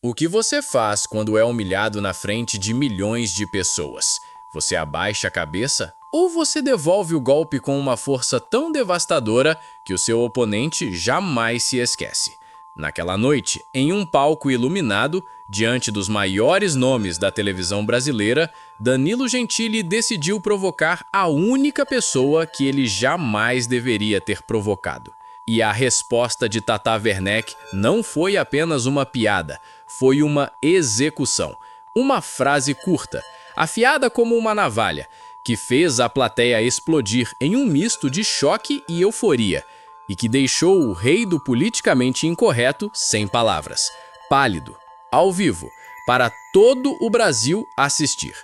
O que você faz quando é humilhado na frente de milhões de pessoas? Você abaixa a cabeça ou você devolve o golpe com uma força tão devastadora que o seu oponente jamais se esquece? Naquela noite, em um palco iluminado, diante dos maiores nomes da televisão brasileira, Danilo Gentili decidiu provocar a única pessoa que ele jamais deveria ter provocado. E a resposta de Tata Werneck não foi apenas uma piada, foi uma execução. Uma frase curta, afiada como uma navalha, que fez a plateia explodir em um misto de choque e euforia, e que deixou o rei do politicamente incorreto sem palavras, pálido, ao vivo, para todo o Brasil assistir.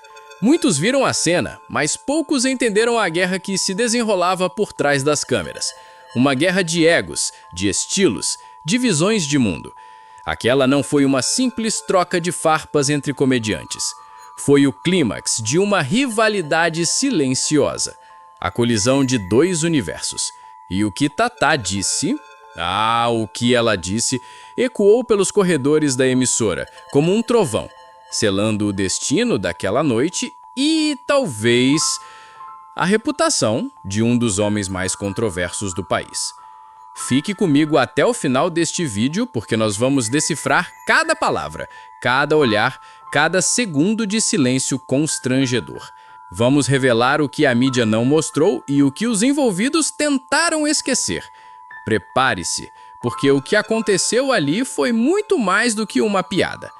Muitos viram a cena, mas poucos entenderam a guerra que se desenrolava por trás das câmeras. Uma guerra de egos, de estilos, de visões de mundo. Aquela não foi uma simples troca de farpas entre comediantes. Foi o clímax de uma rivalidade silenciosa. A colisão de dois universos. E o que Tata disse... o que ela disse ecoou pelos corredores da emissora, como um trovão, selando o destino daquela noite e, talvez, a reputação de um dos homens mais controversos do país. Fique comigo até o final deste vídeo, porque nós vamos decifrar cada palavra, cada olhar, cada segundo de silêncio constrangedor. Vamos revelar o que a mídia não mostrou e o que os envolvidos tentaram esquecer. Prepare-se, porque o que aconteceu ali foi muito mais do que uma piada.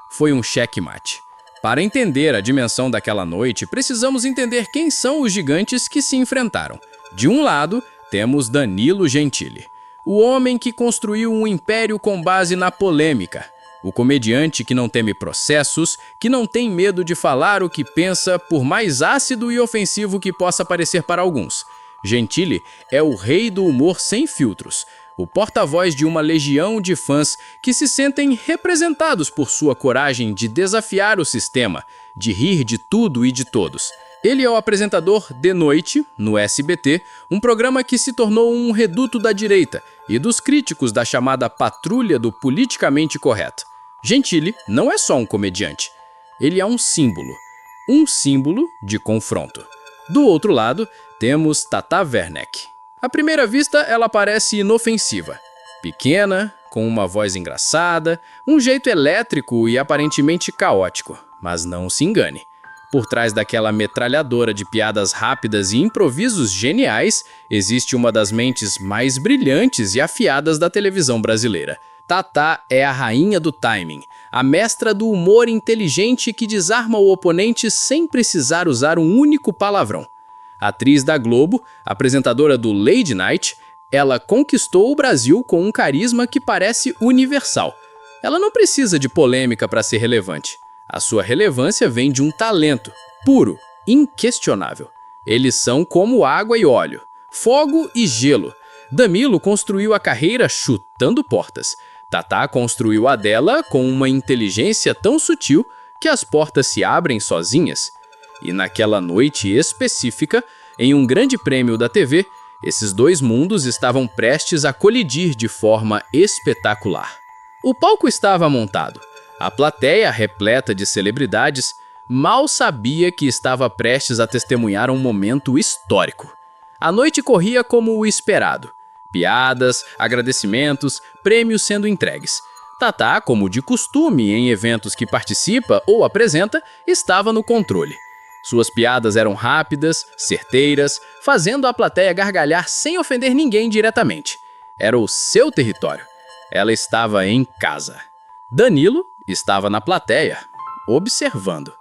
Foi um checkmate. Para entender a dimensão daquela noite, precisamos entender quem são os gigantes que se enfrentaram. De um lado, temos Danilo Gentili, o homem que construiu um império com base na polêmica. O comediante que não teme processos, que não tem medo de falar o que pensa, por mais ácido e ofensivo que possa parecer para alguns. Gentili é o rei do humor sem filtros, o porta-voz de uma legião de fãs que se sentem representados por sua coragem de desafiar o sistema, de rir de tudo e de todos. Ele é o apresentador de noite, no SBT, um programa que se tornou um reduto da direita e dos críticos da chamada patrulha do politicamente correto. Gentili não é só um comediante, ele é um símbolo de confronto. Do outro lado, temos Tata Werneck. À primeira vista, ela parece inofensiva. Pequena, com uma voz engraçada, um jeito elétrico e aparentemente caótico. Mas não se engane. Por trás daquela metralhadora de piadas rápidas e improvisos geniais, existe uma das mentes mais brilhantes e afiadas da televisão brasileira. Tata é a rainha do timing, a mestra do humor inteligente que desarma o oponente sem precisar usar um único palavrão. Atriz da Globo, apresentadora do Lady Night, ela conquistou o Brasil com um carisma que parece universal. Ela não precisa de polêmica para ser relevante. A sua relevância vem de um talento puro, inquestionável. Eles são como água e óleo, fogo e gelo. Danilo construiu a carreira chutando portas. Tata construiu a dela com uma inteligência tão sutil que as portas se abrem sozinhas. E naquela noite específica, em um grande prêmio da TV, esses dois mundos estavam prestes a colidir de forma espetacular. O palco estava montado. A plateia, repleta de celebridades, mal sabia que estava prestes a testemunhar um momento histórico. A noite corria como o esperado. Piadas, agradecimentos, prêmios sendo entregues. Tata, como de costume em eventos que participa ou apresenta, estava no controle. Suas piadas eram rápidas, certeiras, fazendo a plateia gargalhar sem ofender ninguém diretamente. Era o seu território. Ela estava em casa. Danilo estava na plateia, observando.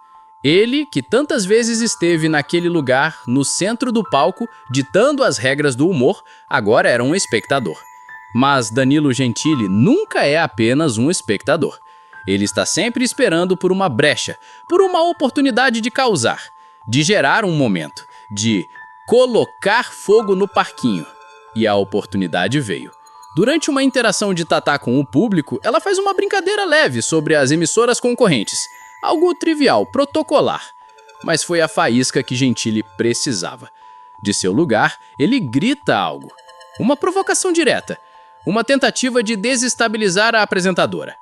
Ele, que tantas vezes esteve naquele lugar, no centro do palco, ditando as regras do humor, agora era um espectador. Mas Danilo Gentili nunca é apenas um espectador. Ele está sempre esperando por uma brecha, por uma oportunidade de causar, de gerar um momento, de colocar fogo no parquinho. E a oportunidade veio. Durante uma interação de Tata com o público, ela faz uma brincadeira leve sobre as emissoras concorrentes. Algo trivial, protocolar. Mas foi a faísca que Gentili precisava. De seu lugar, ele grita algo. Uma provocação direta. Uma tentativa de desestabilizar a apresentadora.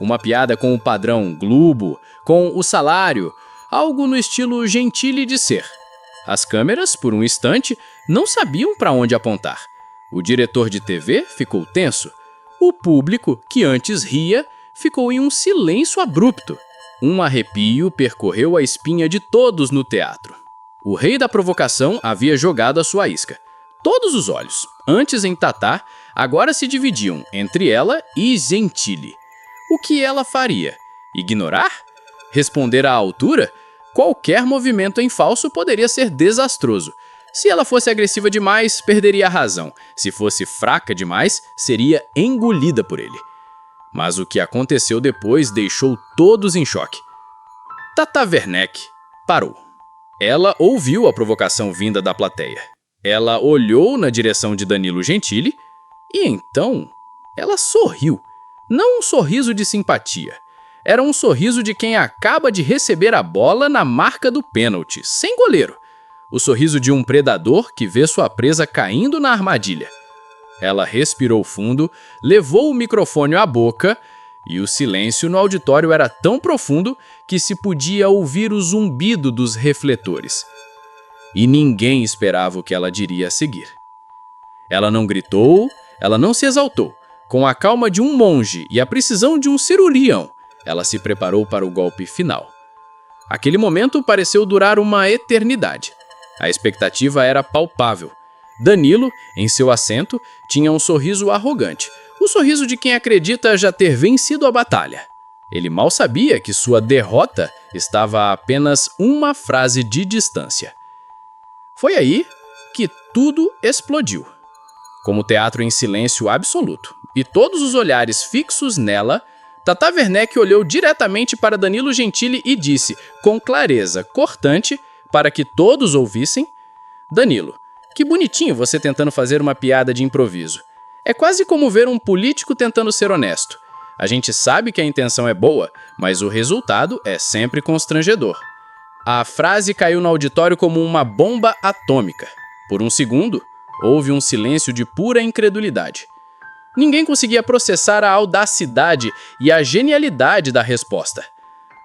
Uma piada com o padrão Globo, com o salário, algo no estilo Gentili de ser. As câmeras, por um instante, não sabiam para onde apontar. O diretor de TV ficou tenso. O público, que antes ria, ficou em um silêncio abrupto. Um arrepio percorreu a espinha de todos no teatro. O rei da provocação havia jogado a sua isca. Todos os olhos, antes em Tatá, agora se dividiam entre ela e Gentili. O que ela faria? Ignorar? Responder à altura? Qualquer movimento em falso poderia ser desastroso. Se ela fosse agressiva demais, perderia a razão. Se fosse fraca demais, seria engolida por ele. Mas o que aconteceu depois deixou todos em choque. Tata Werneck parou. Ela ouviu a provocação vinda da plateia. Ela olhou na direção de Danilo Gentili e então ela sorriu. Não um sorriso de simpatia. Era um sorriso de quem acaba de receber a bola na marca do pênalti, sem goleiro. O sorriso de um predador que vê sua presa caindo na armadilha. Ela respirou fundo, levou o microfone à boca e o silêncio no auditório era tão profundo que se podia ouvir o zumbido dos refletores. E ninguém esperava o que ela diria a seguir. Ela não gritou, ela não se exaltou. Com a calma de um monge e a precisão de um cirurgião, ela se preparou para o golpe final. Aquele momento pareceu durar uma eternidade. A expectativa era palpável. Danilo, em seu assento, tinha um sorriso arrogante, o sorriso de quem acredita já ter vencido a batalha. Ele mal sabia que sua derrota estava a apenas uma frase de distância. Foi aí que tudo explodiu. Como teatro em silêncio absoluto e todos os olhares fixos nela, Tata Werneck olhou diretamente para Danilo Gentili e disse, com clareza cortante, para que todos ouvissem: Danilo, que bonitinho você tentando fazer uma piada de improviso. É quase como ver um político tentando ser honesto. A gente sabe que a intenção é boa, mas o resultado é sempre constrangedor. A frase caiu no auditório como uma bomba atômica. Por um segundo, houve um silêncio de pura incredulidade. Ninguém conseguia processar a audacidade e a genialidade da resposta.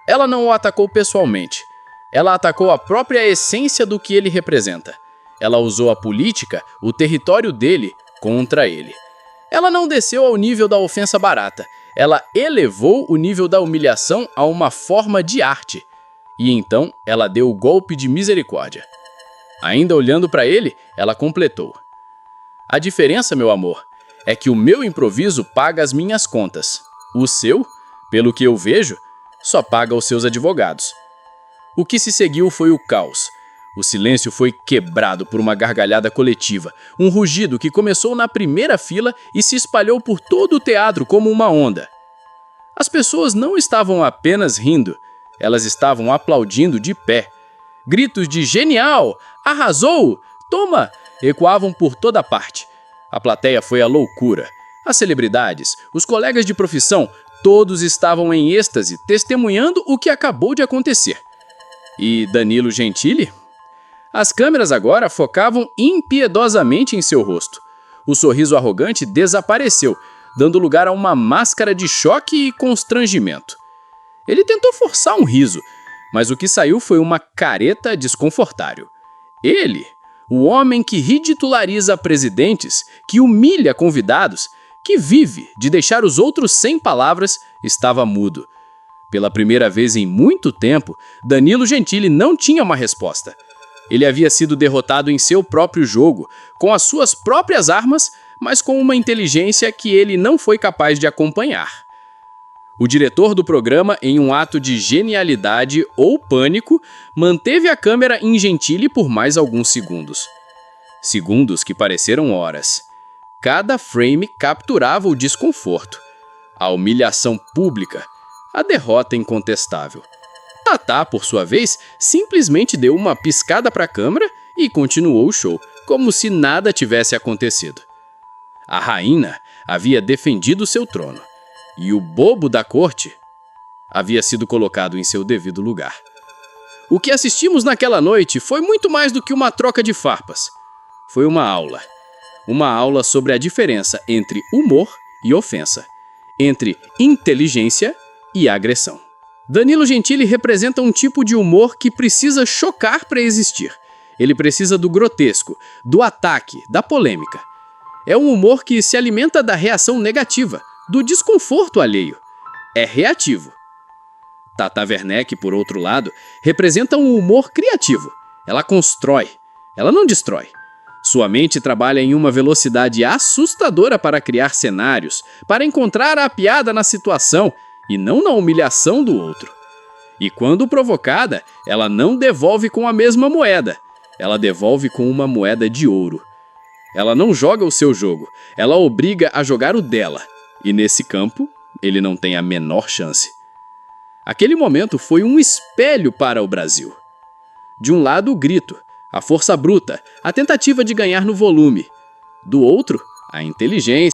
Ela não o atacou pessoalmente. Ela atacou a própria essência do que ele representa. Ela usou a política, o território dele, contra ele. Ela não desceu ao nível da ofensa barata. Ela elevou o nível da humilhação a uma forma de arte. E então ela deu o golpe de misericórdia. Ainda olhando para ele, ela completou: a diferença, meu amor, é que o meu improviso paga as minhas contas. O seu, pelo que eu vejo, só paga os seus advogados. O que se seguiu foi o caos. O silêncio foi quebrado por uma gargalhada coletiva, um rugido que começou na primeira fila e se espalhou por todo o teatro como uma onda. As pessoas não estavam apenas rindo, elas estavam aplaudindo de pé. Gritos de genial, arrasou, toma, ecoavam por toda parte. A plateia foi à loucura. As celebridades, os colegas de profissão, todos estavam em êxtase, testemunhando o que acabou de acontecer. E Danilo Gentili? As câmeras agora focavam impiedosamente em seu rosto. O sorriso arrogante desapareceu, dando lugar a uma máscara de choque e constrangimento. Ele tentou forçar um riso, mas o que saiu foi uma careta desconfortável. Ele, o homem que ridiculaриza presidentes, que humilha convidados, que vive de deixar os outros sem palavras, estava mudo. Pela primeira vez em muito tempo, Danilo Gentili não tinha uma resposta. Ele havia sido derrotado em seu próprio jogo, com as suas próprias armas, mas com uma inteligência que ele não foi capaz de acompanhar. O diretor do programa, em um ato de genialidade ou pânico, manteve a câmera em Gentili por mais alguns segundos. Segundos que pareceram horas. Cada frame capturava o desconforto, a humilhação pública, a derrota incontestável. Tatá, por sua vez, simplesmente deu uma piscada para a câmera e continuou o show, como se nada tivesse acontecido. A rainha havia defendido seu trono, e o bobo da corte havia sido colocado em seu devido lugar. O que assistimos naquela noite foi muito mais do que uma troca de farpas. Foi uma aula sobre a diferença entre humor e ofensa, entre inteligência e agressão. Danilo Gentili representa um tipo de humor que precisa chocar para existir. Ele precisa do grotesco, do ataque, da polêmica. É um humor que se alimenta da reação negativa, do desconforto alheio. É reativo. Tata Werneck, por outro lado, representa um humor criativo. Ela constrói, ela não destrói. Sua mente trabalha em uma velocidade assustadora para criar cenários, para encontrar a piada na situação e não na humilhação do outro. E quando provocada, ela não devolve com a mesma moeda, ela devolve com uma moeda de ouro. Ela não joga o seu jogo, ela obriga a jogar o dela. E nesse campo, ele não tem a menor chance. Aquele momento foi um espelho para o Brasil. De um lado, o grito, a força bruta, a tentativa de ganhar no volume. Do outro, a inteligência,